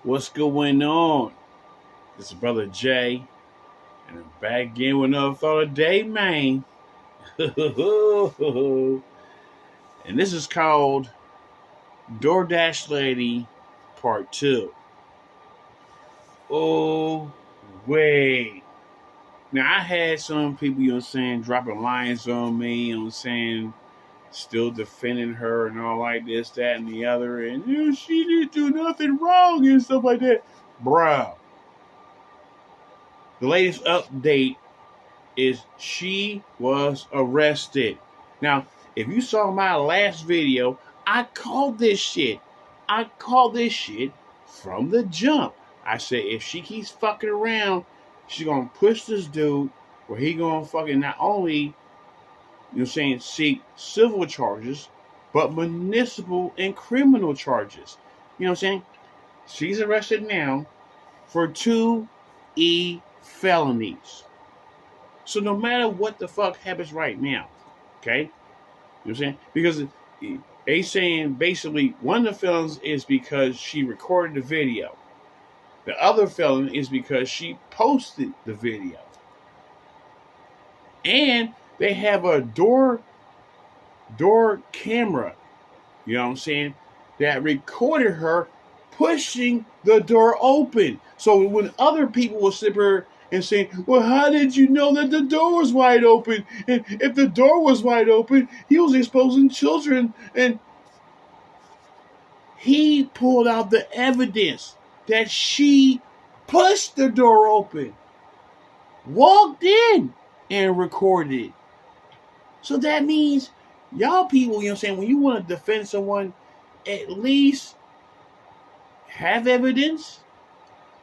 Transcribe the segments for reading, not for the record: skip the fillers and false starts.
What's going on? This is Brother Jay, and I'm back again with another thought of the day, man. And this is called DoorDash Lady Part 2. Oh, wait. Now, I had some people, dropping lines on me, still defending her and all like this, that, and the other, and she didn't do nothing wrong and stuff like that. Bruh, the latest update is she was arrested. Now, if you saw my last video, I called this shit. I called this shit from the jump. I said if she keeps fucking around, she's gonna push this dude where he gonna fucking not only, seek civil charges, but municipal and criminal charges. You know what I'm saying? She's arrested now for 2 felonies. So no matter what the fuck happens right now, okay? You know what I'm saying? Because they saying basically one of the felons is because she recorded the video. The other felon is because she posted the video. And they have a door camera, you know what I'm saying, that recorded her pushing the door open. So when other people will sit here and say, well, how did you know that the door was wide open? And if the door was wide open, he was exposing children. And he pulled out the evidence that she pushed the door open, walked in, and recorded it. So that means y'all people, you know what I'm saying, when you want to defend someone, at least have evidence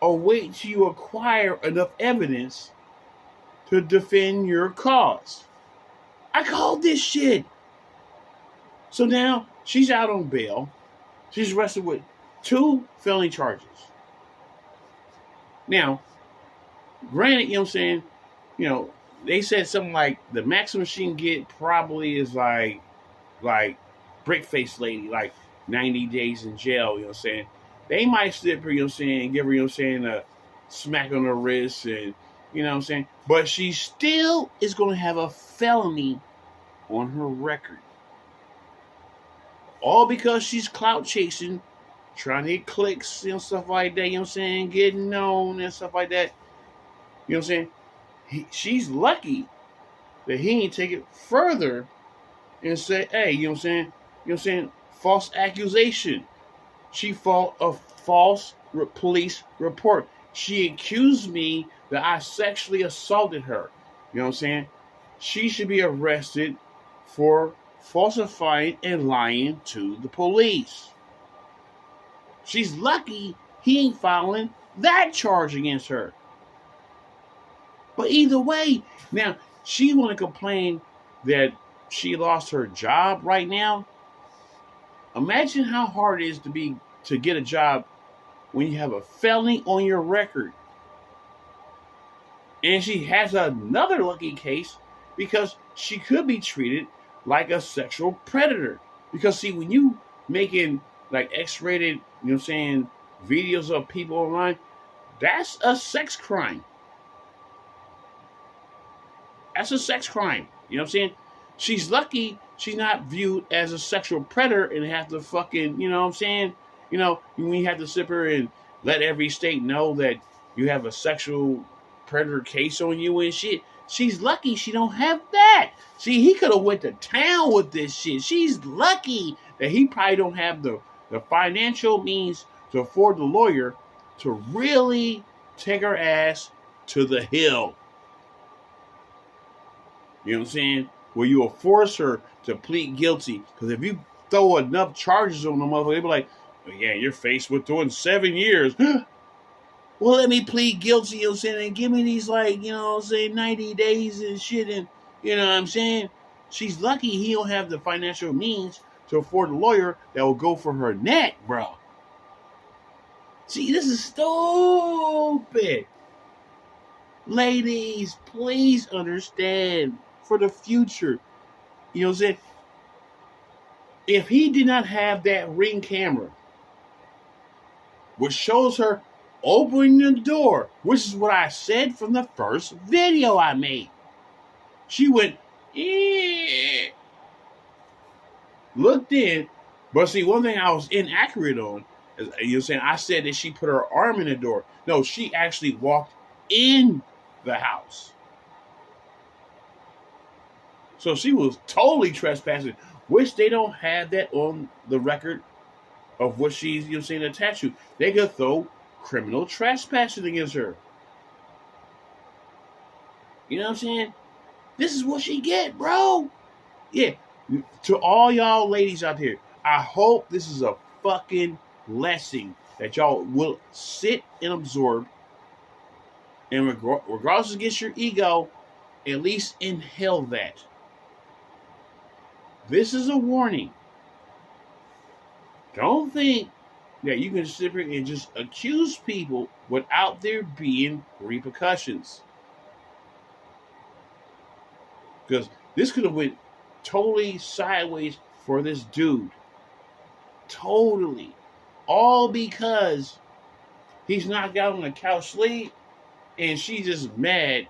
or wait till you acquire enough evidence to defend your cause. I called this shit. So now she's out on bail. She's arrested with 2 felony charges. Now, granted, you know what I'm saying, they said something like the maximum she can get probably is like brick face lady, like 90 days in jail, you know what I'm saying. They might slip her, you know what I'm saying, give her, you know what I'm saying, a smack on the wrist and, you know what I'm saying. But she still is going to have a felony on her record. All because she's clout chasing, trying to get clicks, stuff like that, you know what I'm saying, getting known and stuff like that. You know what I'm saying? She's lucky that he ain't take it further and say, hey, you know what I'm saying, false accusation. She filed a false police report. She accused me that I sexually assaulted her. You know what I'm saying? She should be arrested for falsifying and lying to the police. She's lucky he ain't filing that charge against her. But either way, now she want to complain that she lost her job right now. Imagine how hard it is to get a job when you have a felony on your record. And she has another lucky case because she could be treated like a sexual predator. Because see, when you making like X-rated, you know what I'm saying, videos of people online, that's a sex crime. That's a sex crime. You know what I'm saying? She's lucky she's not viewed as a sexual predator and have to fucking, you know what I'm saying? When you have to sit here and let every state know that you have a sexual predator case on you and shit. She's lucky she don't have that. See, he could have went to town with this shit. She's lucky that he probably don't have the financial means to afford the lawyer to really take her ass to the hill. You know what I'm saying? Where you will force her to plead guilty. Because if you throw enough charges on the motherfucker, they'll be like, well, yeah, you're faced with doing 7 years. Well, let me plead guilty, you know what I'm saying, and give me these, 90 days and shit. And, you know what I'm saying? She's lucky he don't have the financial means to afford a lawyer that will go for her neck, bro. See, this is stupid. Ladies, please understand for the future. You know what I'm saying? If he did not have that Ring camera, which shows her opening the door, which is what I said from the first video I made. She went, eh, looked in, but see, one thing I was inaccurate on is, you know, saying I said that she put her arm in the door. No, she actually walked in the house. So she was totally trespassing, which they don't have that on the record of what she's, you know, saying attached to. They could throw criminal trespassing against her. You know what I'm saying? This is what she get, bro. Yeah. To all y'all ladies out there, I hope this is a fucking lesson that y'all will sit and absorb. And regardless against your ego, at least inhale that. This is a warning. Don't think that you can sit here and just accuse people without there being repercussions. Because this could have went totally sideways for this dude. Totally. All because he's knocked out on the couch sleep and she's just mad,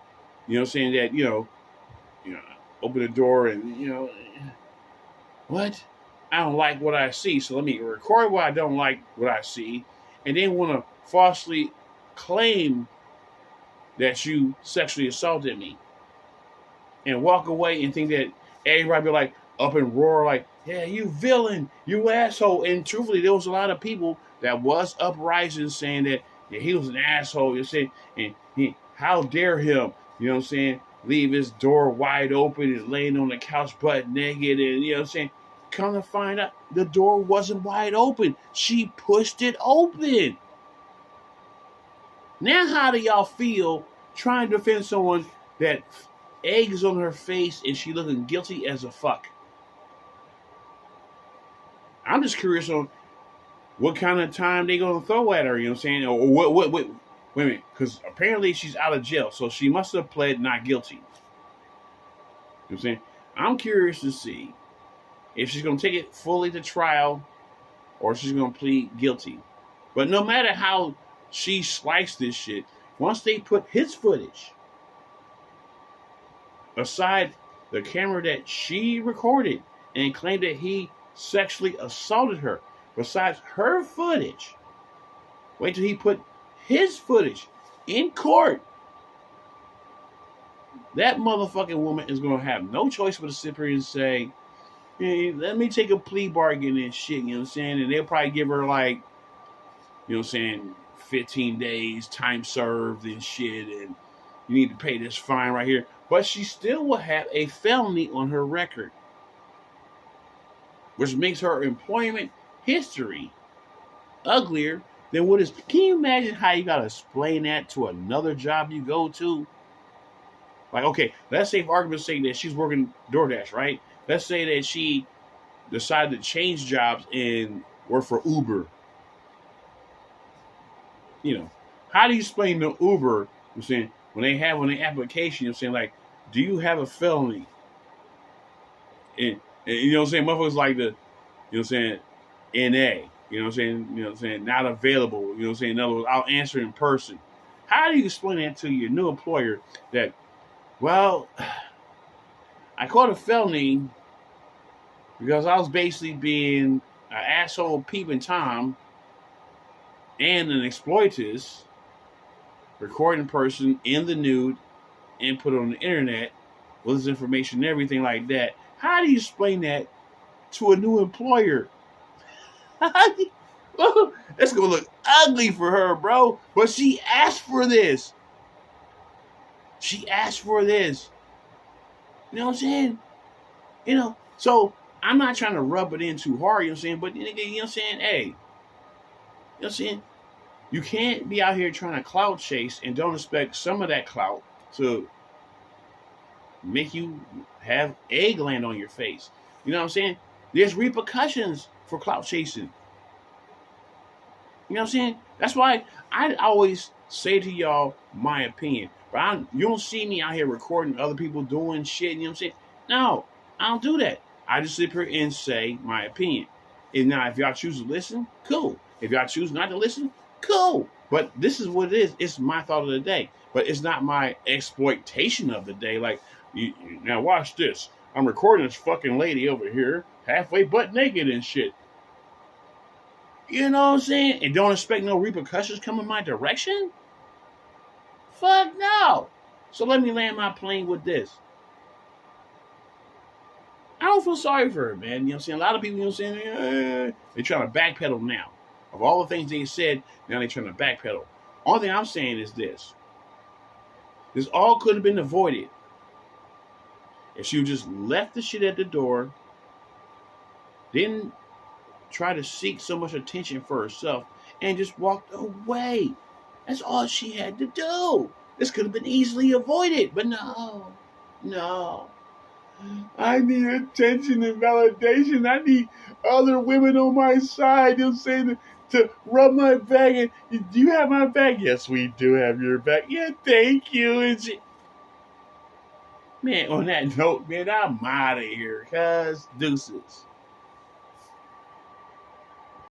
you know, saying that, you know, open the door and, you know, what? I don't like what I see, so let me record what I don't like what I see, and then want to falsely claim that you sexually assaulted me, and walk away and think that everybody be like up and roar like, yeah, you villain, you asshole. And truthfully, there was a lot of people that was uprising saying that, yeah, he was an asshole. You say, and how dare him, you know what I'm saying, leave his door wide open and laying on the couch butt naked, and you know what I'm saying. Come to find out, the door wasn't wide open. She pushed it open. Now, how do y'all feel trying to defend someone that eggs on her face and she looking guilty as a fuck? I'm just curious on what kind of time they gonna throw at her. You know what I'm saying? Or what? Wait a minute, because apparently she's out of jail, so she must have pled not guilty. You know what I'm saying? I'm curious to see if she's going to take it fully to trial or she's going to plead guilty. But no matter how she sliced this shit, once they put his footage aside the camera that she recorded and claimed that he sexually assaulted her, besides her footage, wait till he put his footage in court. That motherfucking woman is going to have no choice but to sit here and say, hey, let me take a plea bargain and shit, you know what I'm saying? And they'll probably give her like, you know what I'm saying, 15 days, time served and shit, and you need to pay this fine right here. But she still will have a felony on her record, which makes her employment history uglier than what is. Can you imagine how you got to explain that to another job you go to? Like, okay, let's say for argument's sake that she's working DoorDash, right? Let's say that she decided to change jobs and work for Uber. You know, how do you explain to Uber, I'm saying, when they have on the application, I'm saying, like, do you have a felony? And you know what I'm saying, motherfuckers like the, you know what I'm saying, NA, you know what I'm saying, you know what I'm saying, not available, you know what I'm saying, in other words, I'll answer in person. How do you explain that to your new employer that, well, I caught a felony because I was basically being an asshole peeping Tom and an exploitus, recording person in the nude and put it on the internet with this information and everything like that. How do you explain that to a new employer? It's going to look ugly for her, bro. But she asked for this. She asked for this. You know what I'm saying? You know, so I'm not trying to rub it in too hard, you know what I'm saying? But, you know what I'm saying? Hey, you know what I'm saying? You can't be out here trying to clout chase and don't expect some of that clout to make you have egg land on your face. You know what I'm saying? There's repercussions for clout chasing. You know what I'm saying? That's why I always say to y'all my opinion. But you don't see me out here recording other people doing shit. You know what I'm saying? No, I don't do that. I just sit here and say my opinion. And now, if y'all choose to listen, cool. If y'all choose not to listen, Cool. But this is what it is. It's my thought of the day. But it's not my exploitation of the day. Like, now watch this. I'm recording this fucking lady over here, halfway butt naked and shit. You know what I'm saying? And don't expect no repercussions coming my direction? Fuck no. So let me land my plane with this. I don't feel sorry for her, man. You know what I'm saying? A lot of people, you know what I'm saying? They're trying to backpedal now. Of all the things they said, now they're trying to backpedal. Only thing I'm saying is this. This all could have been avoided if she just left the shit at the door, didn't try to seek so much attention for herself, and just walked away. That's all she had to do. This could have been easily avoided, but no. I need attention and validation. I need other women on my side. They'll say to rub my back. And, do you have my back? Yes, we do have your back. Yeah, thank you. And man, on that note, man, I'm out of here. Cuz deuces.